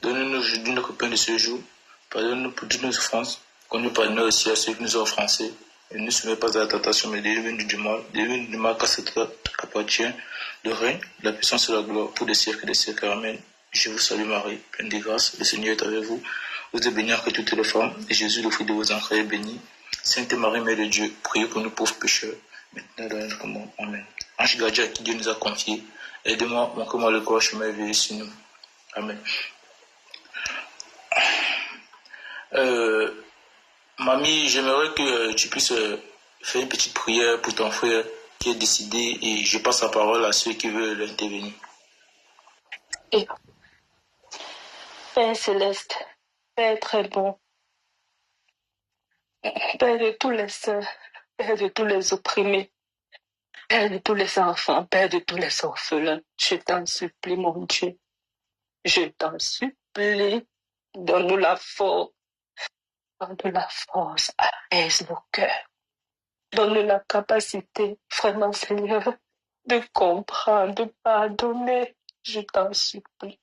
Donne-nous aujourd'hui notre pain de ce jour. Pardonne-nous pour toutes nos souffrances, comme nous pardonnons aussi à ceux qui nous ont offensés. Et ne nous soumets pas à la tentation, mais délivre-nous du mal. Délivre-nous du mal, car c'est toi qui appartient le règne, la puissance et la gloire pour des siècles et des siècles. Amen. Je vous salue Marie, pleine de grâce, le Seigneur est avec vous. Vous êtes bénie entre toutes les femmes, et Jésus, le fruit de vos entrailles, est béni. Sainte Marie, Mère de Dieu, priez pour nous pauvres pécheurs, maintenant et dans notre mort. Amen. Ange gardien à qui Dieu nous a confié, aidez-moi, montrez-moi le corps, chemin éveillé sur nous. Amen. Mamie, j'aimerais que tu puisses faire une petite prière pour ton frère qui est décédé et je passe la parole à ceux qui veulent intervenir. Et Père Céleste, Père très bon, Père de tous les sœurs, Père de tous les opprimés, Père de tous les enfants, Père de tous les orphelins, je t'en supplie, mon Dieu, je t'en supplie, donne-nous la force, apaise nos cœurs, donne-nous la capacité, vraiment Seigneur, de comprendre, de pardonner, je t'en supplie.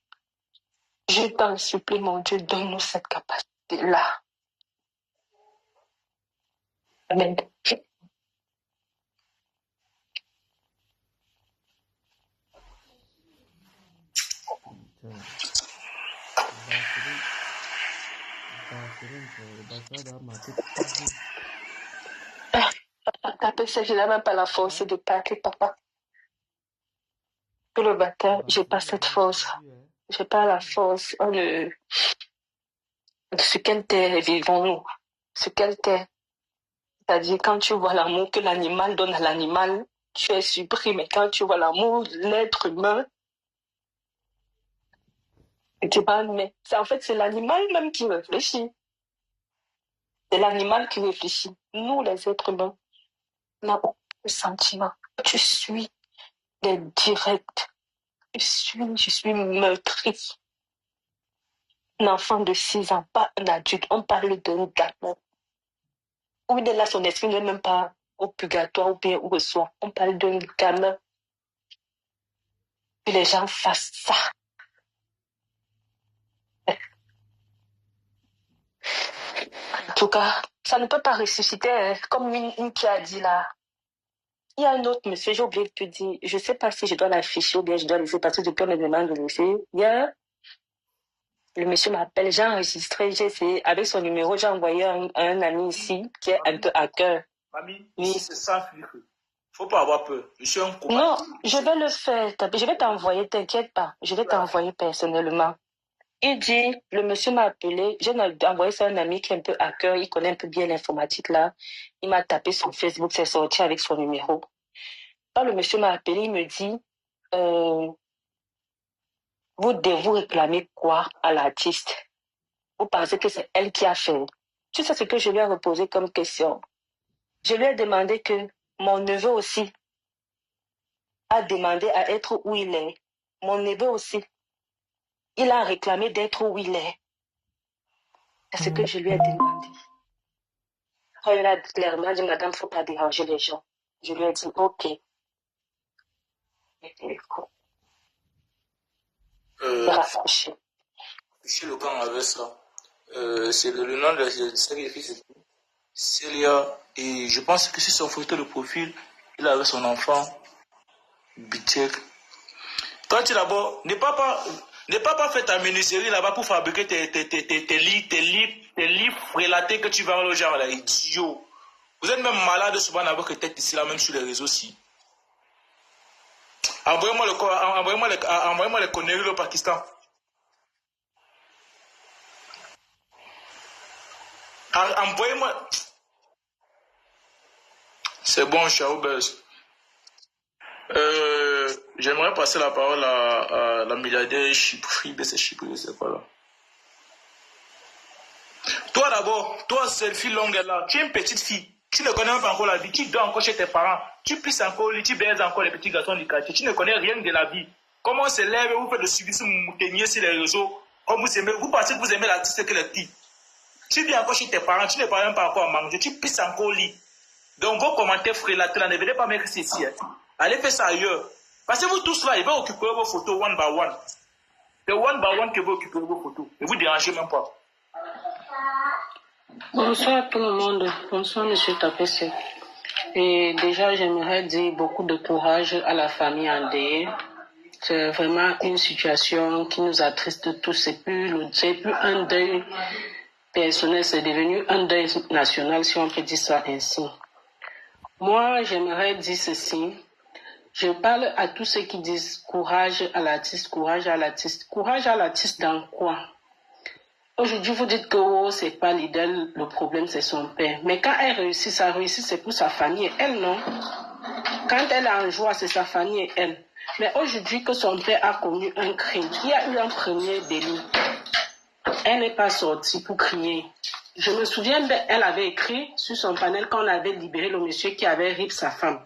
Je t'en supplie, mon Dieu, donne-nous cette capacité-là. Amen. Papa, je n'ai même pas la force de parler, papa. Pour le baptême, je n'ai pas cette force. Je n'ai pas la force de ce quelle terre vivons-nous. Ce quelle terre. C'est-à-dire, quand tu vois l'amour que l'animal donne à l'animal, tu es surpris. Mais quand tu vois l'amour de l'être humain, tu parles, mais en fait, c'est l'animal même qui réfléchit. C'est l'animal qui réfléchit. Nous, les êtres humains, n'avons aucun sentiment. Tu suis les directs. Je suis meurtri. Un enfant de 6 ans, pas un adulte. On parle d'un gamin. Où il est là, son esprit n'est même pas au purgatoire ou bien où il soit. On parle d'un gamin. Que les gens fassent ça. En tout cas, ça ne peut pas ressusciter, hein. Comme une qui a dit là. Il y a un autre monsieur, j'ai oublié de te dire, je ne sais pas si je dois l'afficher ou bien je dois laisser parce que depuis on me demande de laisser. Hier, le monsieur m'appelle, j'ai enregistré, j'ai essayé, avec son numéro, j'ai envoyé un ami ici qui est un peu hacker. Mamie, oui. C'est sans filtre. Faut pas avoir peur. Je suis un combat. Non, je vais le faire. Je vais t'envoyer, t'inquiète pas. Je vais t'envoyer personnellement. Il dit, le monsieur m'a appelé, j'ai envoyé ça à un ami qui est un peu hacker, il connaît un peu bien l'informatique là. Il m'a tapé sur Facebook, c'est sorti avec son numéro. Quand le monsieur m'a appelé, il me dit, vous réclamez quoi à l'artiste? Vous pensez que c'est elle qui a fait? Tu sais ce que je lui ai reposé comme question? Je lui ai demandé que mon neveu aussi a demandé à être où il est. Mon neveu aussi. Il a réclamé d'être où il est. C'est ce que je lui ai demandé. Quand il a clairement dit, madame, il ne faut pas déranger les gens. Je lui ai dit, ok. Raccroché. Chez le camp avec ça. C'est le nom de celle qui c'est Célia. Et je pense que sur son photo de profil, il avait son enfant, Bitek. Toi, tu d'abord, n'es pas fait ta menuiserie là-bas pour fabriquer tes lits frélatés que tu vends aux gens là, idiot. Vous êtes même malade souvent avec votre tête ici là, même sur les réseaux aussi. Envoyez-moi les conneries au Pakistan. Envoyez-moi. C'est bon, Chaoubès. J'aimerais passer la parole à la milliardaire Chypri, c'est Chypri, c'est quoi là. Toi d'abord, toi, cette fille longue là, tu es une petite fille. Tu ne connais même pas encore la vie. Tu dors encore chez tes parents. Tu pisses encore, tu baises encore les petits garçons du quartier. Tu ne connais rien de la vie. Comment on se lève, vous faites le suivi sur moutenier sur les réseaux. Comme vous pensez que vous aimez l'artiste que les petits. Tu vis encore chez tes parents, tu ne parles même pas encore à manger. Tu pisses encore au lit. Donc vos commentaires frélatés là, ne venez pas mettre ici. Hein. Allez faire ça ailleurs. Parce que vous tous là, ils vont occuper vos photos one by one. C'est one by one que vous occupez vos photos. Ne vous dérangez même pas. Bonsoir tout le monde. Bonsoir Monsieur Tapessé. Et déjà, j'aimerais dire beaucoup de courage à la famille endeuillée. C'est vraiment une situation qui nous attriste tous. C'est plus un deuil personnel, c'est devenu un deuil national, si on peut dire ça ainsi. Moi, j'aimerais dire ceci. Je parle à tous ceux qui disent courage à l'artiste, courage à l'artiste. Courage à l'artiste dans quoi? Aujourd'hui, vous dites que oh, c'est pas l'idole, le problème c'est son père. Mais quand elle réussit, ça réussit, c'est pour sa famille et elle, non? Quand elle a en joie, c'est sa famille et elle. Mais aujourd'hui que son père a commis un crime, il y a eu un premier délit. Elle n'est pas sortie pour crier. Je me souviens, elle avait écrit sur son panel quand on avait libéré le monsieur qui avait ripé sa femme.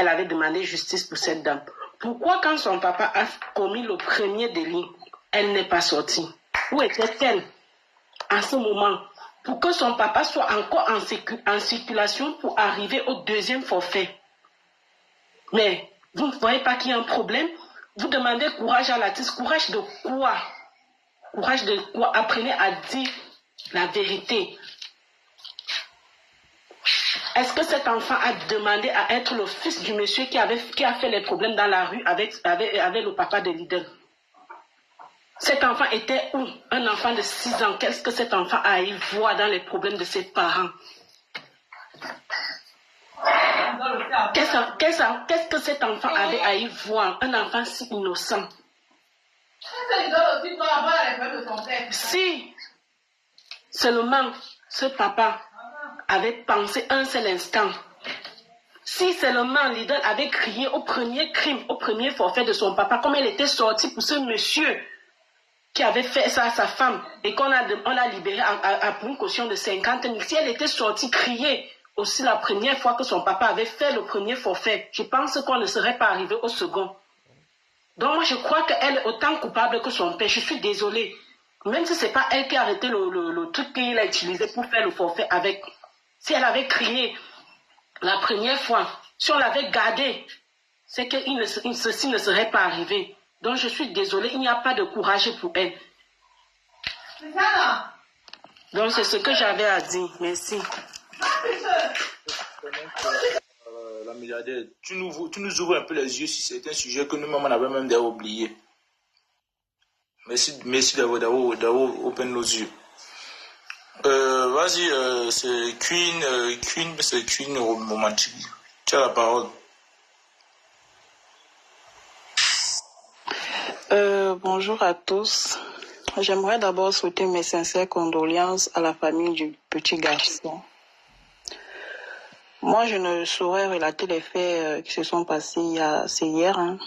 Elle avait demandé justice pour cette dame. Pourquoi quand son papa a commis le premier délit, elle n'est pas sortie? Où était-elle en ce moment pour que son papa soit encore en circulation pour arriver au deuxième forfait? Mais vous ne voyez pas qu'il y a un problème? Vous demandez courage à l'artiste. Courage de quoi? Courage de quoi? Apprenez à dire la vérité. Est-ce que cet enfant a demandé à être le fils du monsieur qui a fait les problèmes dans la rue avec le papa de leader? Cet enfant était où? Un enfant de 6 ans. Qu'est-ce que cet enfant a eu voir dans les problèmes de ses parents? Qu'est-ce que cet enfant avait à y voir? Un enfant si innocent. Si seulement ce papa avait pensé un seul instant, si seulement l'idole avait crié au premier crime, au premier forfait de son papa, comme elle était sortie pour ce monsieur qui avait fait ça à sa femme et qu'on a libéré pour une caution de 50 000, si elle était sortie crier aussi la première fois que son papa avait fait le premier forfait, je pense qu'on ne serait pas arrivé au second. Donc moi je crois qu'elle est autant coupable que son père. Je suis désolée. Même si ce n'est pas elle qui a arrêté le truc qu'il a utilisé pour faire le forfait avec. Si elle avait crié la première fois, si on l'avait gardé, c'est que ceci ne serait pas arrivé. Donc je suis désolée, il n'y a pas de courage pour elle. Donc c'est ce que j'avais à dire. Merci. La milliardaire, tu nous ouvres un peu les yeux sur certains sujets que nous-mêmes on avait même déjà oubliés. Merci d'avoir open nos yeux. Vas-y, c'est Queen romantique. Tu as la parole. Bonjour à tous. J'aimerais d'abord souhaiter mes sincères condoléances à la famille du petit garçon. Moi, je ne saurais relater les faits qui se sont passés hier, hein.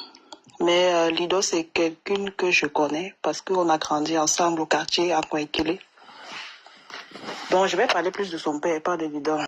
Mais Lido, c'est quelqu'un que je connais parce qu'on a grandi ensemble au quartier à Kouaikele. Donc, je vais parler plus de son père et pas de Lido.